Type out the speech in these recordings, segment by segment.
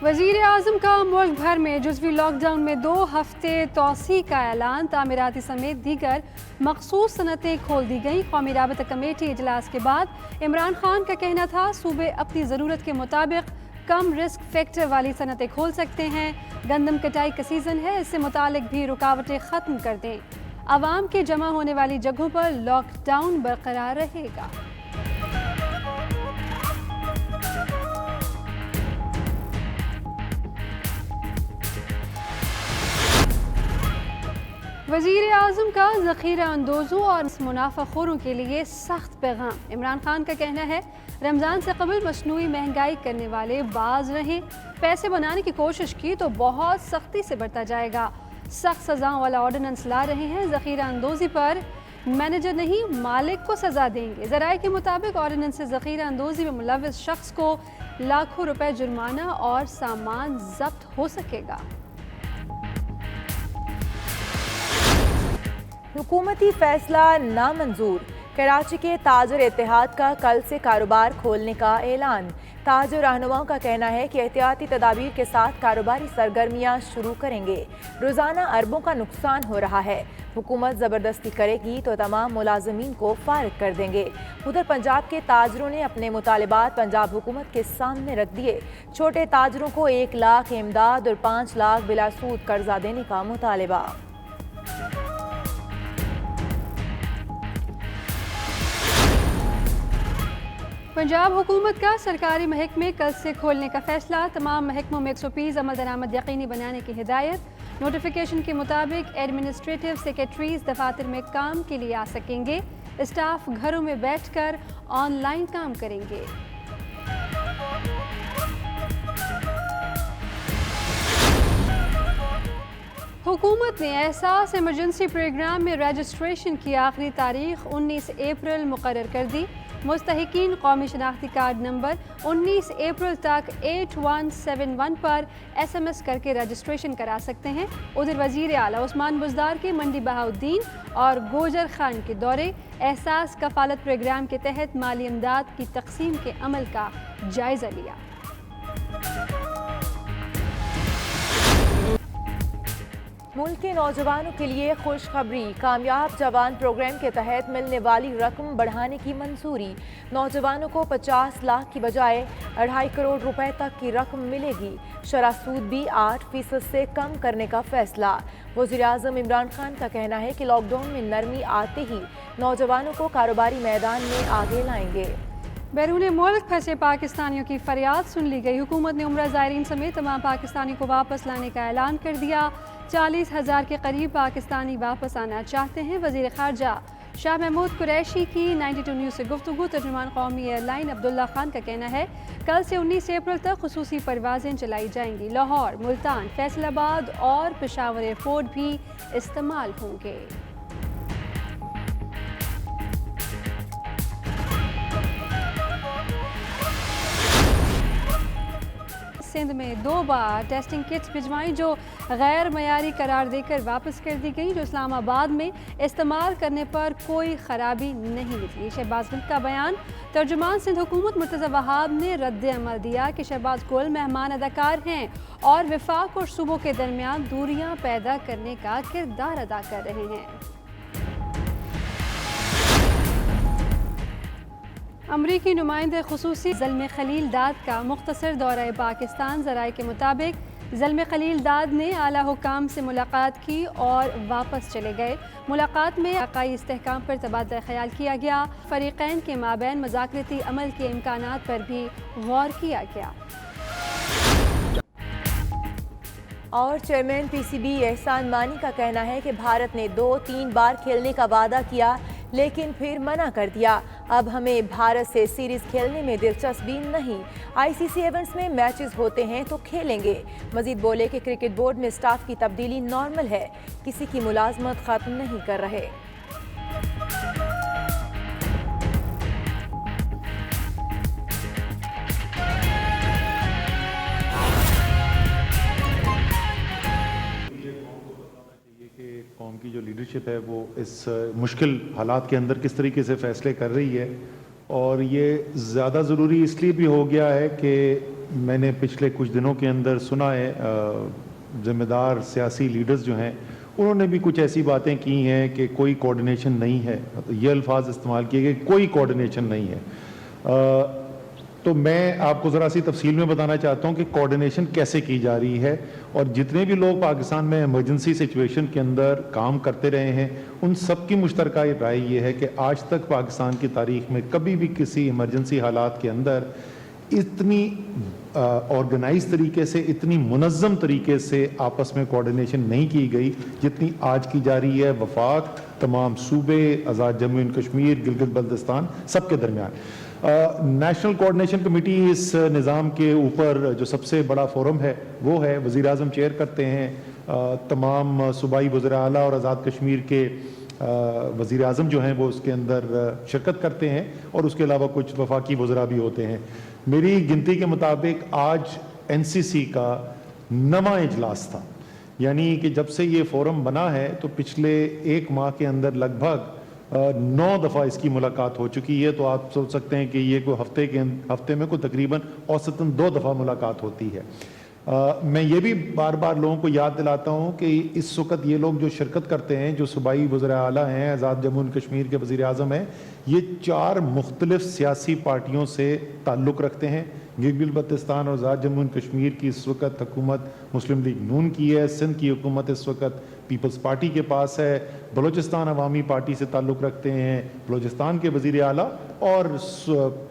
وزیر اعظم کا ملک بھر میں جزوی لاک ڈاؤن میں 2 ہفتے توسیع کا اعلان، تعمیراتی سمیت دیگر مخصوص صنعتیں کھول دی گئیں۔ قومی رابطہ کمیٹی اجلاس کے بعد عمران خان کا کہنا تھا صوبے اپنی ضرورت کے مطابق کم رسک فیکٹر والی صنعتیں کھول سکتے ہیں۔ گندم کٹائی کا سیزن ہے، اس سے متعلق بھی رکاوٹیں ختم کر دیں۔ عوام کے جمع ہونے والی جگہوں پر لاک ڈاؤن برقرار رہے گا۔ وزیر اعظم کا ذخیرہ اندوزوں اور منافع خوروں کے لیے سخت پیغام۔ عمران خان کا کہنا ہے رمضان سے قبل مصنوعی مہنگائی کرنے والے باز رہیں، پیسے بنانے کی کوشش کی تو بہت سختی سے برتا جائے گا۔ سخت سزاؤں والا آرڈیننس لا رہے ہیں، ذخیرہ اندوزی پر مینیجر نہیں مالک کو سزا دیں گے۔ ذرائع کے مطابق آرڈیننس سے ذخیرہ اندوزی میں ملوث شخص کو لاکھوں روپے جرمانہ اور سامان ضبط ہو سکے گا۔ حکومتی فیصلہ نامنظور، کراچی کے تاجر اتحاد کا کل سے کاروبار کھولنے کا اعلان۔ تاجر رہنماؤں کا کہنا ہے کہ احتیاطی تدابیر کے ساتھ کاروباری سرگرمیاں شروع کریں گے۔ روزانہ اربوں کا نقصان ہو رہا ہے، حکومت زبردستی کرے گی تو تمام ملازمین کو فارغ کر دیں گے۔ ادھر پنجاب کے تاجروں نے اپنے مطالبات پنجاب حکومت کے سامنے رکھ دیے۔ چھوٹے تاجروں کو 1 لاکھ امداد اور 5 لاکھ بلا سود قرضہ دینے کا مطالبہ۔ پنجاب حکومت کا سرکاری محکمے کل سے کھولنے کا فیصلہ، تمام محکموں میں 100% عمل درآمد یقینی بنانے کی ہدایت۔ نوٹیفیکیشن کے مطابق ایڈمنسٹریٹو سیکریٹریز دفاتر میں کام کے لیے آ سکیں گے، اسٹاف گھروں میں بیٹھ کر آن لائن کام کریں گے۔ حکومت نے احساس ایمرجنسی پروگرام میں رجسٹریشن کی آخری تاریخ 19 اپریل مقرر کر دی۔ مستحقین قومی شناختی کارڈ نمبر 19 اپریل تک 8171 پر SMS کر کے رجسٹریشن کرا سکتے ہیں۔ ادھر وزیر اعلیٰ عثمان بزدار کے منڈی بہاؤالدین اور گوجر خان کے دورے، احساس کفالت پروگرام کے تحت مالی امداد کی تقسیم کے عمل کا جائزہ لیا۔ ملک کے نوجوانوں کے لیے خوشخبری، کامیاب جوان پروگرام کے تحت ملنے والی رقم بڑھانے کی منظوری۔ نوجوانوں کو 50 لاکھ کی بجائے 2.5 کروڑ روپے تک کی رقم ملے گی۔ شرح سود بھی 8% سے کم کرنے کا فیصلہ۔ وزیر اعظم عمران خان کا کہنا ہے کہ لاک ڈاؤن میں نرمی آتے ہی نوجوانوں کو کاروباری میدان میں آگے لائیں گے۔ بیرون ملک پھنسے پاکستانیوں کی فریاد سن لی گئی۔ حکومت نے عمرہ زائرین سمیت تمام پاکستانیوں کو واپس لانے کا اعلان کر دیا۔ 40,000 کے قریب پاکستانی واپس آنا چاہتے ہیں۔ وزیر خارجہ شاہ محمود قریشی کی 92 نیوز سے گفتگو۔ ترجمان قومی ایئر لائن عبداللہ خان کا کہنا ہے کل سے 19 اپریل تک خصوصی پروازیں چلائی جائیں گی۔ لاہور، ملتان، فیصل آباد اور پشاور ایئرپورٹ بھی استعمال ہوں گے۔ سندھ میں 2 بار ٹیسٹنگ کٹس بھجوائیں جو غیر معیاری قرار دے کر واپس کر دی گئیں، جو اسلام آباد میں استعمال کرنے پر کوئی خرابی نہیں نکلی۔ شہباز ملک کا بیان۔ ترجمان سندھ حکومت مرتضی وہاب نے رد عمل دیا کہ شہباز گل مہمان اداکار ہیں اور وفاق اور صوبوں کے درمیان دوریاں پیدا کرنے کا کردار ادا کر رہے ہیں۔ امریکی نمائندہ خصوصی زلمے خلیل داد کا مختصر دورہ پاکستان۔ ذرائع کے مطابق زلمے خلیل داد نے اعلیٰ حکام سے ملاقات کی اور واپس چلے گئے۔ ملاقات میں علاقائی استحکام پر تبادلہ خیال کیا گیا۔ فریقین کے مابین مذاکراتی عمل کے امکانات پر بھی غور کیا گیا۔ اور چیئرمین PCB احسان مانی کا کہنا ہے کہ بھارت نے 2-3 بار کھیلنے کا وعدہ کیا لیکن پھر منع کر دیا۔ اب ہمیں بھارت سے سیریز کھیلنے میں دلچسپی نہیں۔ ICC ایونٹس میں میچز ہوتے ہیں تو کھیلیں گے۔ مزید بولے کہ کرکٹ بورڈ میں سٹاف کی تبدیلی نارمل ہے، کسی کی ملازمت ختم نہیں کر رہے۔ قوم کی جو لیڈرشپ ہے وہ اس مشکل حالات کے اندر کس طریقے سے فیصلے کر رہی ہے، اور یہ زیادہ ضروری اس لیے بھی ہو گیا ہے کہ میں نے پچھلے کچھ دنوں کے اندر سنا ہے ذمہ دار سیاسی لیڈرز جو ہیں انہوں نے بھی کچھ ایسی باتیں کی ہیں کہ کوئی کوارڈینیشن نہیں ہے, یہ الفاظ استعمال کیے گئے, کوئی کوارڈینیشن نہیں ہے. تو میں آپ کو ذرا سی تفصیل میں بتانا چاہتا ہوں کہ کوارڈینیشن کیسے کی جا رہی ہے, اور جتنے بھی لوگ پاکستان میں ایمرجنسی سچویشن کے اندر کام کرتے رہے ہیں ان سب کی مشترکہ رائے یہ ہے کہ آج تک پاکستان کی تاریخ میں کبھی بھی کسی ایمرجنسی حالات کے اندر اتنی آرگنائز طریقے سے, اتنی منظم طریقے سے آپس میں کوارڈینیشن نہیں کی گئی جتنی آج کی جا رہی ہے وفاق, تمام صوبے, آزاد جموں اینڈ کشمیر, گلگت بلتستان, سب کے درمیان. نیشنل کوارڈینیشن کمیٹی اس نظام کے اوپر جو سب سے بڑا فورم ہے وہ ہے, وزیر اعظم چیئر کرتے ہیں, تمام صوبائی وزراء اعلیٰ اور آزاد کشمیر کے وزیر اعظم جو ہیں وہ اس کے اندر شرکت کرتے ہیں, اور اس کے علاوہ کچھ وفاقی وزراء بھی ہوتے ہیں. میری گنتی کے مطابق آج NCC کا 9واں اجلاس تھا, یعنی کہ جب سے یہ فورم بنا ہے تو پچھلے 1 ماہ کے اندر لگ بھگ 9 دفعہ اس کی ملاقات ہو چکی ہے. تو آپ سوچ سکتے ہیں کہ یہ کوئی ہفتے میں کوئی تقریباً اوسطاً 2 دفعہ ملاقات ہوتی ہے. میں یہ بھی بار بار لوگوں کو یاد دلاتا ہوں کہ اس وقت یہ لوگ جو شرکت کرتے ہیں, جو صوبائی وزراء اعلیٰ ہیں, آزاد جموں اینڈ کشمیر کے وزیر اعظم ہیں, یہ 4 مختلف سیاسی پارٹیوں سے تعلق رکھتے ہیں. گلگت بلتستان اور آزاد جموں اینڈ کشمیر کی اس وقت حکومت مسلم لیگ نون کی ہے, سندھ کی حکومت اس وقت پیپلز پارٹی کے پاس ہے, بلوچستان عوامی پارٹی سے تعلق رکھتے ہیں بلوچستان کے وزیر اعلیٰ, اور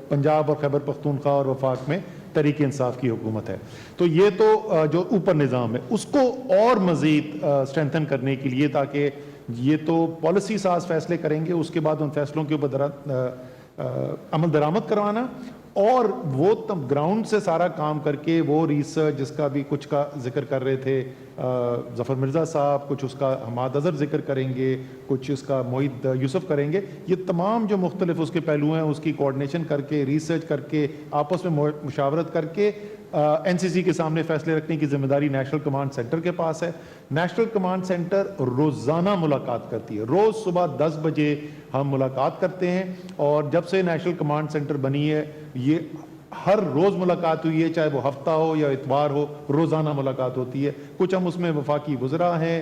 پنجاب اور خیبر پختونخوا اور وفاق میں تحریک انصاف کی حکومت ہے. تو یہ تو جو اوپر نظام ہے اس کو اور مزید اسٹرینتھن کرنے کے لیے, تاکہ یہ تو پالیسی ساز فیصلے کریں گے, اس کے بعد ان فیصلوں کے اوپر عمل درآمد کروانا, اور وہ گراؤنڈ سے سارا کام کر کے وہ ریسرچ جس کا بھی کچھ کا ذکر کر رہے تھے ظفر مرزا صاحب, کچھ اس کا حماد اظہر ذکر کریں گے, کچھ اس کا معید یوسف کریں گے, یہ تمام جو مختلف اس کے پہلو ہیں اس کی کوارڈینیشن کر کے, ریسرچ کر کے, آپس میں مشاورت کر کے NCC کے سامنے فیصلے رکھنے کی ذمہ داری نیشنل کمانڈ سینٹر کے پاس ہے. نیشنل کمانڈ سینٹر روزانہ ملاقات کرتی ہے, روز صبح 10 بجے ہم ملاقات کرتے ہیں, اور جب سے نیشنل کمانڈ سینٹر بنی ہے یہ ہر روز ملاقات ہوئی ہے, چاہے وہ ہفتہ ہو یا اتوار ہو, روزانہ ملاقات ہوتی ہے. کچھ ہم اس میں وفاقی وزراء ہیں,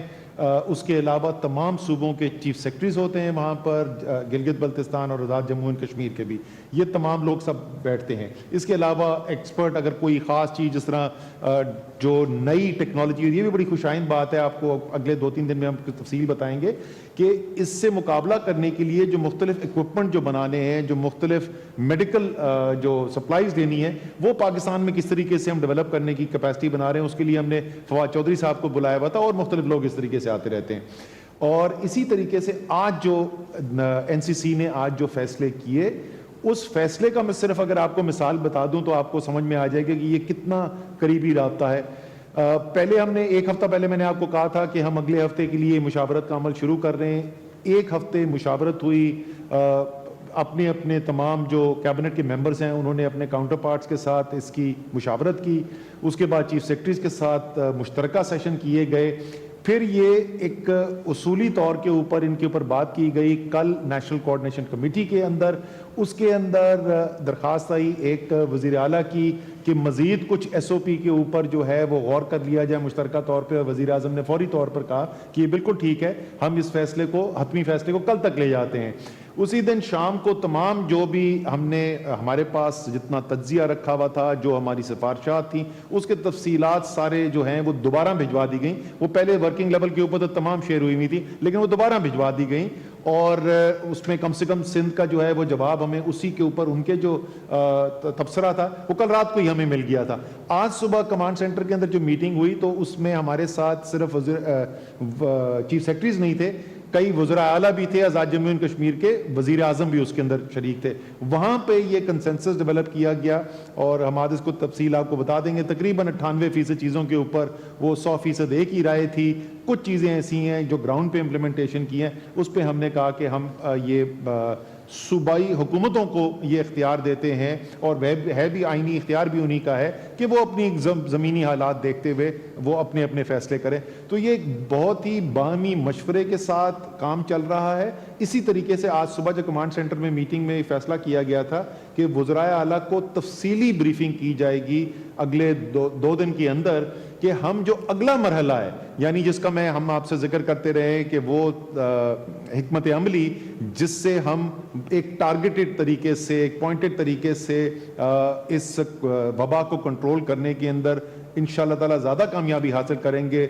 اس کے علاوہ تمام صوبوں کے چیف سیکرٹریز ہوتے ہیں وہاں پر, گلگت بلتستان اور آزاد جموں اینڈ کشمیر کے بھی, یہ تمام لوگ سب بیٹھتے ہیں. اس کے علاوہ ایکسپرٹ اگر کوئی خاص چیز جس طرح جو نئی ٹیکنالوجی, یہ بھی بڑی خوش آئند بات ہے, آپ کو اگلے 2-3 دن میں ہم تفصیل بتائیں گے کہ اس سے مقابلہ کرنے کے لیے جو مختلف اکوپمنٹ جو بنانے ہیں, جو مختلف میڈیکل جو سپلائیز لینی ہے, وہ پاکستان میں کس طریقے سے ہم ڈیولپ کرنے کی کیپیسٹی بنا رہے ہیں. اس کے لیے ہم نے فواد چودھری صاحب کو بلایا ہوا تھا, اور مختلف لوگ اس طریقے سے آتے رہتے ہیں. اور اسی طریقے سے آج جو NCC نے آج جو فیصلے کیے, اس فیصلے کا میں صرف اگر آپ کو مثال بتا دوں تو آپ کو سمجھ میں آ جائے گا کہ یہ کتنا قریبی رابطہ ہے. پہلے ہم نے 1 ہفتہ پہلے میں نے آپ کو کہا تھا کہ ہم اگلے ہفتے کے لیے مشاورت کا عمل شروع کر رہے ہیں. 1 ہفتے مشاورت ہوئی, اپنے تمام جو کیبنٹ کے ممبرز ہیں انہوں نے اپنے کاؤنٹر پارٹس کے ساتھ اس کی مشاورت کی. اس کے بعد چیف سیکرٹریز کے ساتھ مشترکہ سیشن کیے گئے. پھر یہ ایک اصولی طور کے اوپر ان کے اوپر بات کی گئی کل نیشنل کوارڈینیشن کمیٹی کے اندر. اس کے اندر درخواست آئی ایک وزیر اعلیٰ کی کہ مزید کچھ SOP کے اوپر جو ہے وہ غور کر لیا جائے مشترکہ طور پہ. وزیر اعظم نے فوری طور پر کہا کہ یہ بالکل ٹھیک ہے, ہم اس فیصلے کو, حتمی فیصلے کو کل تک لے جاتے ہیں. اسی دن شام کو تمام جو بھی ہم نے ہمارے پاس جتنا تجزیہ رکھا ہوا تھا, جو ہماری سفارشات تھیں, اس کے تفصیلات سارے جو ہیں وہ دوبارہ بھجوا دی گئیں. وہ پہلے ورکنگ لیول کے اوپر تو تمام شیئر ہوئی تھی, لیکن وہ دوبارہ بھجوا دی گئیں, اور اس میں کم سے کم سندھ کا جو ہے وہ جواب ہمیں اسی کے اوپر ان کے جو تبصرہ تھا وہ کل رات کو ہی ہمیں مل گیا تھا. آج صبح کمانڈ سینٹر کے اندر جو میٹنگ ہوئی تو اس میں ہمارے ساتھ صرف چیف سیکرٹریز نہیں تھے, کئی وزراء اعلیٰ بھی تھے, آزاد جموں اینڈ کشمیر کے وزیر اعظم بھی اس کے اندر شریک تھے. وہاں پہ یہ کنسنسس ڈیولپ کیا گیا, اور ہم آج اس کو تفصیل آپ کو بتا دیں گے. تقریباً 98% چیزوں کے اوپر وہ 100% ایک ہی رائے تھی. کچھ چیزیں ایسی ہیں جو گراؤنڈ پہ امپلیمنٹیشن کی ہیں، اس پہ ہم نے کہا کہ ہم یہ صوبائی حکومتوں کو یہ اختیار دیتے ہیں، اور وہ ہے بھی آئینی اختیار بھی انہی کا ہے کہ وہ اپنی زمینی حالات دیکھتے ہوئے وہ اپنے اپنے فیصلے کریں۔ تو یہ ایک بہت ہی باہمی مشورے کے ساتھ کام چل رہا ہے۔ اسی طریقے سے آج صبح جو کمانڈ سینٹر میں میٹنگ میں فیصلہ کیا گیا تھا کہ وزرائے اعلیٰ کو تفصیلی بریفنگ کی جائے گی اگلے دو دن کے اندر، کہ ہم جو اگلا مرحلہ ہے، یعنی جس کا ہم آپ سے ذکر کرتے رہے کہ وہ حکمت عملی جس سے ہم ایک ٹارگیٹڈ طریقے سے، ایک پوائنٹڈ طریقے سے اس وبا کو کنٹرول کرنے کے اندر انشاءاللہ تعالی زیادہ کامیابی حاصل کریں گے۔